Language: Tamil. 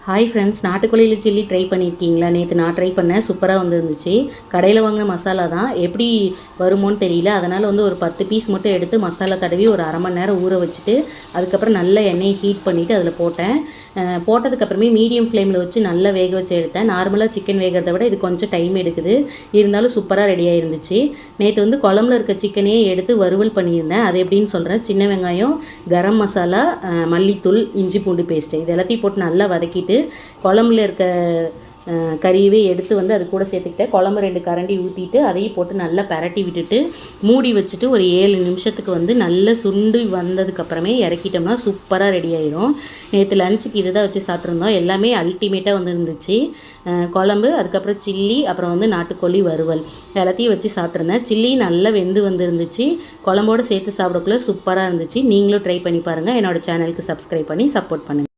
ஹாய் ஃப்ரெண்ட்ஸ், நாட்டுக்கோழியில் சில்லி ட்ரை பண்ணியிருக்கீங்களா? நேற்று நான் ட்ரை பண்ணேன், சூப்பராக வந்துருந்துச்சு. கடையில் வாங்கின மசாலா தான், எப்படி வருமோன்னு தெரியல. அதனால் ஒரு 10 பீஸ் மட்டும் எடுத்து மசாலா தடவி ஒரு அரை மணி நேரம் ஊற வச்சுட்டு அதுக்கப்புறம் நல்ல எண்ணெயை ஹீட் பண்ணிவிட்டு அதில் போட்டேன். போட்டதுக்கப்புறமே மீடியம் ஃப்ளேமில் வச்சு நல்லா வேக வச்சு எடுத்தேன். நார்மலாக சிக்கன் வேகிறத விட இது கொஞ்சம் டைம் எடுக்குது, இருந்தாலும் சூப்பராக ரெடியாக இருந்துச்சு. நேற்று குழம்புல இருக்க சிக்கனையே எடுத்து வறுவல் பண்ணியிருந்தேன். அது எப்படின்னு சொல்கிறேன். சின்ன வெங்காயம், கரம் மசாலா, மல்லித்தூள், இஞ்சி பூண்டு பேஸ்ட்டு இது எல்லாத்தையும் போட்டு நல்லா வதக்கிட்டு குழம்புல இருக்க கறியவே எடுத்து அது கூட சேர்த்துக்கிட்டேன். குழம்பு 2 கரண்டி ஊற்றிட்டு அதையும் போட்டு நல்லா பரட்டி விட்டுட்டு மூடி வச்சுட்டு ஒரு 7 நிமிஷத்துக்கு நல்லா சுண்டி வந்ததுக்கப்புறமே இறக்கிட்டோம்னா சூப்பராக ரெடி ஆயிரும். நேற்று லஞ்சுக்கு இதை தான் வச்சு சாப்பிட்ருந்தோம். எல்லாமே அல்டிமேட்டாக இருந்துச்சு. குழம்பு, அதுக்கப்புறம் சில்லி, அப்புறம் நாட்டுக்கோழி வறுவல் எல்லாத்தையும் வச்சு சாப்பிட்ருந்தேன். சில்லி நல்லா வெந்து வந்துருந்துச்சு. குழம்போடு சேர்த்து சாப்பிடக்குள்ள சூப்பராக இருந்துச்சு. நீங்களும் ட்ரை பண்ணி பாருங்கள். என்னோடய சேனலுக்கு சப்ஸ்கிரைப் பண்ணி சப்போர்ட் பண்ணுங்கள்.